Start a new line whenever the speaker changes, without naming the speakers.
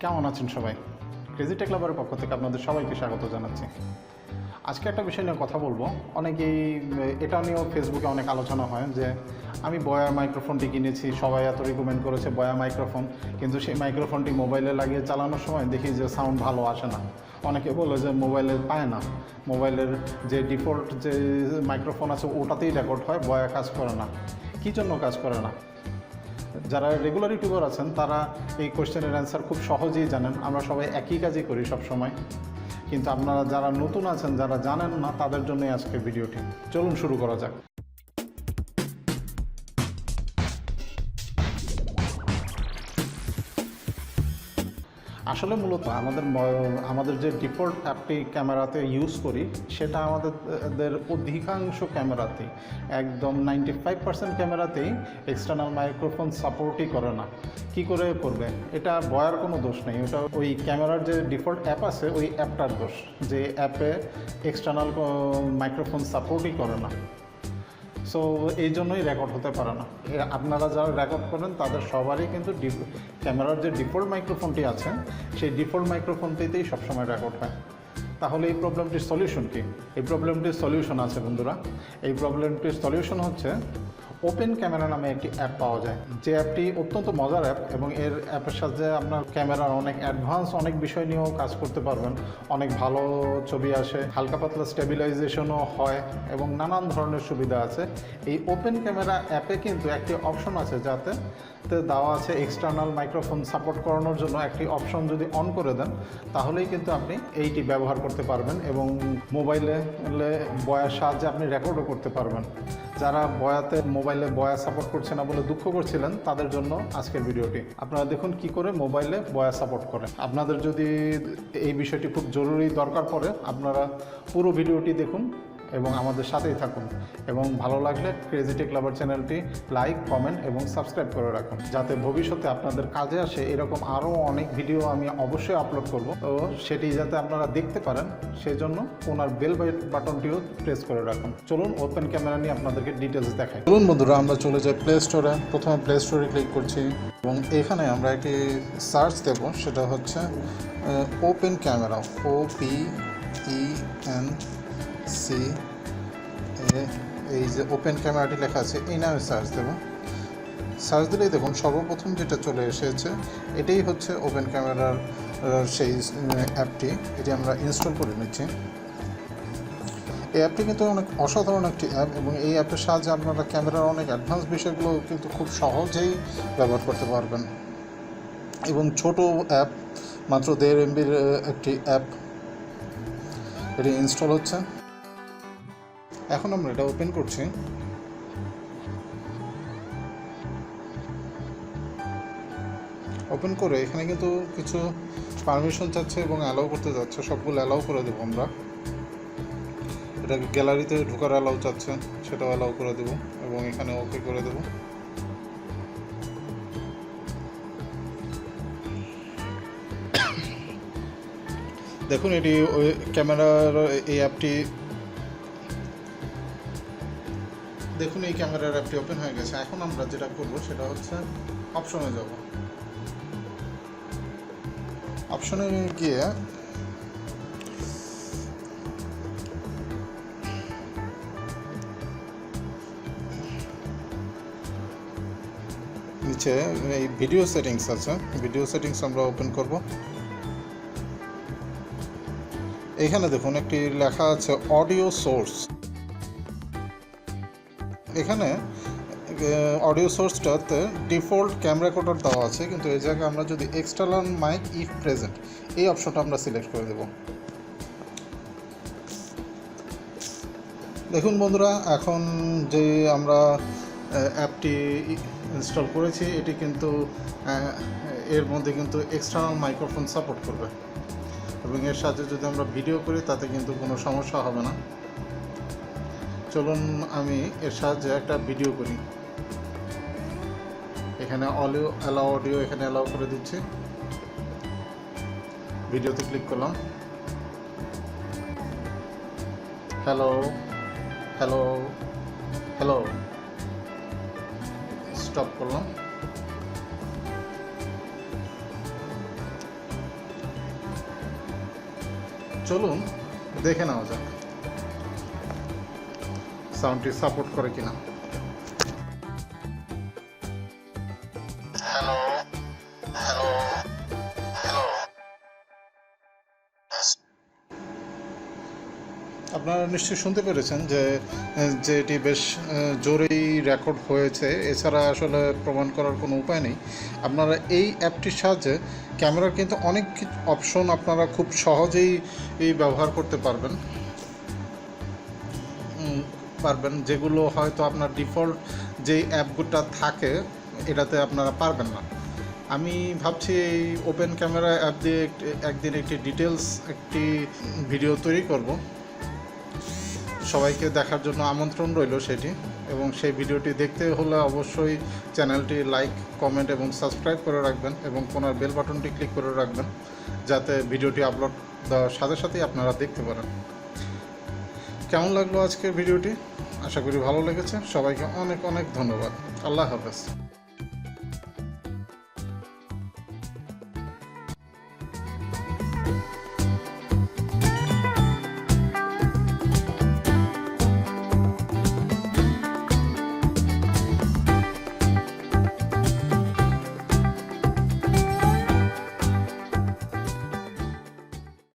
কেমন আছেন সবাই? ক্রেজি টেক লাভারের পক্ষ থেকে আপনাদের সবাইকে স্বাগত জানাচ্ছি। আজকে একটা বিষয় নিয়ে কথা বলবো। অনেকেই এটা নিয়েও ফেসবুকে অনেক আলোচনা হয় যে আমি বয়ার মাইক্রোফোনটি কিনেছি, সবাই এত রিকমেন্ড করেছে বয়া মাইক্রোফোন, কিন্তু সেই মাইক্রোফোনটি মোবাইলে লাগিয়ে চালানোর সময় দেখি যে সাউন্ড ভালো আসে না। অনেকে বলে যে মোবাইলে পায় না, মোবাইলের যে ডিফল্ট যে মাইক্রোফোন আছে ওটাতেই রেকর্ড হয়, বয়া কাজ করে না। কী জন্য কাজ করে না? যারা রেগুলার ইউটিউবার আছেন তারা এই কোয়েশ্চেনের অ্যান্সার খুব সহজেই জানেন। আমরা সবাই একই কাজই করি সব সময়, কিন্তু আপনারা যারা নতুন আছেন, যারা জানেন না, তাদের জন্যই আজকের ভিডিওটি। চলুন শুরু করা যাক। আসলে মূলত আমাদের যে ডিফল্ট অ্যাপটি ক্যামেরাতে ইউজ করি সেটা আমাদের অধিকাংশ ক্যামেরাতেই, একদম 95% ক্যামেরাতেই এক্সটার্নাল মাইক্রোফোন সাপোর্টই করে না। কি করে করবে? এটা বয়ার কোনো দোষ নেই, ওটা ওই ক্যামেরার যে ডিফল্ট অ্যাপ আছে ওই অ্যাপটার দোষ, যে অ্যাপে এক্সটার্নাল মাইক্রোফোন সাপোর্টই করে না। সো এই জন্যই রেকর্ড হতে পারে না। আপনারা যারা রেকর্ড করেন তাদের সবারই কিন্তু ক্যামেরার যে ডিফল্ট মাইক্রোফোনটি আছে সেই ডিফল্ট মাইক্রোফোনটিতেই সবসময় রেকর্ড হয়। তাহলে এই প্রবলেমটির সলিউশন কী? এই প্রবলেমটির সলিউশন আছে বন্ধুরা। এই প্রবলেমটির সলিউশন হচ্ছে ওপেন ক্যামেরা নামে একটি অ্যাপ পাওয়া যায়, যে অ্যাপটি অত্যন্ত মজার অ্যাপ এবং এর অ্যাপের সাহায্যে আপনার ক্যামেরার অনেক অ্যাডভান্স অনেক বিষয় নিয়েও কাজ করতে পারবেন। অনেক ভালো ছবি আসে, হালকা পাতলা স্টেবিলাইজেশনও হয় এবং নানান ধরনের সুবিধা আছে। এই ওপেন ক্যামেরা অ্যাপে কিন্তু একটি অপশন আছে যাতে দেওয়া আছে এক্সটার্নাল মাইক্রোফোন সাপোর্ট করানোর জন্য একটি অপশন যদি অন করে দেন তাহলেই কিন্তু আপনি এইটি ব্যবহার করতে পারবেন এবং মোবাইলে বয়ার সাহায্যে আপনি রেকর্ডও করতে পারবেন। যারা মোবাইলে বয়া সাপোর্ট করছে না বলে দুঃখ করছিলেন তাদের জন্য আজকের ভিডিওটি। আপনারা দেখুন কি করে মোবাইলে বয়া সাপোর্ট করে। আপনাদের যদি এই বিষয়টি খুব জরুরি দরকার পড়ে আপনারা পুরো ভিডিওটি দেখুন এবং আমাদের সাথেই থাকুন, এবং ভালো লাগলে ক্রেজি টেক লাভার চ্যানেলটি লাইক, কমেন্ট এবং সাবস্ক্রাইব করে রাখুন, যাতে ভবিষ্যতে আপনাদের কাজে আসে এরকম আরও অনেক ভিডিও আমি অবশ্যই আপলোড করব। তো সেটি যাতে আপনারা দেখতে পারেন সেই জন্য ওনার বেল বাটনটিও প্রেস করে রাখুন। চলুন ওপেন ক্যামেরা নিয়ে আপনাদেরকে ডিটেলস দেখাই। চলুন বন্ধুরা, আমরা চলে যাই প্লে স্টোরে। প্রথমে প্লে স্টোরে ক্লিক করছি এবং এখানে আমরা একটি সার্চ দেব, সেটা হচ্ছে ওপেন ক্যামেরা, OPENC, এই যে ওপেন ক্যামেরাটি লেখা আছে এই নামে সার্চ দেব। সার্চ দিলেই দেখুন সর্বপ্রথম যেটা চলে এসেছে এটাই হচ্ছে ওপেন ক্যামেরার সেই অ্যাপটি। এটি আমরা ইনস্টল করে নিচ্ছি। এই অ্যাপটি কিন্তু অনেক অসাধারণ একটি অ্যাপ এবং এই অ্যাপের সাহায্যে আপনারা ক্যামেরার অনেক অ্যাডভান্স বিষয়গুলো কিন্তু খুব সহজেই ব্যবহার করতে পারবেন। এবং ছোট অ্যাপ, মাত্র 1.5 MBর একটি অ্যাপ। এটি ইনস্টল হচ্ছে। এখন আমরা এটা ওপেন করছি। ওপেন করে এখানে কিন্তু কিছু পারমিশন চাচ্ছে এবং অ্যালাউ করতে যাচ্ছে, সবগুলো অ্যালাউ করে দেবো আমরা। এটা গ্যালারিতে ঢোকার অ্যালাউ চাচ্ছে, সেটাও অ্যালাউ করে দেবো এবং এখানে ওকে করে দেবো। দেখুন এটি ক্যামেরার এই অ্যাপটি, দেখুন এই ক্যামেরার অ্যাপটি ওপেন হয়ে গেছে। এখন আমরা যেটা করব সেটা হচ্ছে অপশনে যাব। অপশনে গিয়ে নিচে এই ভিডিও সেটিংস আছে, ভিডিও সেটিংস আমরা ওপেন করব। এখানে দেখুন একটি লেখা আছে অডিও সোর্স। এখানে অডিও সোর্সটাতে ডিফল্ট ক্যামেরা রেকর্ডার দেওয়া আছে, কিন্তু এই জায়গায় আমরা যদি এক্সটার্নাল মাইক ইফ প্রেজেন্ট এই অপশনটা আমরা সিলেক্ট করে দেব। দেখুন বন্ধুরা, এখন যে আমরা অ্যাপটি ইনস্টল করেছি এটি কিন্তু এর মধ্যে কিন্তু এক্সটার্নাল মাইক্রোফোন সাপোর্ট করবে এবং এর সাথে যদি আমরা ভিডিও করি তাতে কিন্তু কোনো সমস্যা হবে না। চলুন আমি এর সাহায্যে একটা ভিডিও করি। এখানে অডিও এখানে অ্যালাউ করে দিচ্ছি। ভিডিওতে ক্লিক করলাম। হ্যালো হ্যালো হ্যালো, স্টপ করলাম। চলুন দেখে নেওয়া যাক সাউন্ডটি সাপোর্ট করে কিনা। হ্যালো হ্যালো হ্যালো, আপনারা নিশ্চয়ই শুনতে পেরেছেন যে এটি বেশ জোরেই রেকর্ড হয়েছে। এছাড়া আসলে প্রমাণ করার কোনো উপায় নেই। আপনারা এই অ্যাপটির সাহায্যে ক্যামেরার কিন্তু অনেক অপশন আপনারা খুব সহজেই ব্যবহার করতে পারবেন, যেগুলো হয়তো আপনার ডিফল্ট যেই অ্যাপগুলো থাকে এটাতে আপনারা পারবেন না। আমি ভাবছি এই ওপেন ক্যামেরা অ্যাপ দিয়ে একদিন একটি ডিটেলস একটি ভিডিও তৈরি করব, সবাইকে দেখার জন্য আমন্ত্রণ রইল সেটি। এবং সেই ভিডিওটি দেখতে হলে অবশ্যই চ্যানেলটি লাইক, কমেন্ট এবং সাবস্ক্রাইব করে রাখবেন এবং কোনার বেল বাটনটি ক্লিক করে রাখবেন, যাতে ভিডিওটি আপলোড দেওয়ার সাথে সাথেই আপনারা দেখতে পারেন। কেমন লাগলো আজকের ভিডিওটি? আশা করি ভালো লেগেছে। সবাইকে অনেক অনেক ধন্যবাদ। আল্লাহ হাফেজ।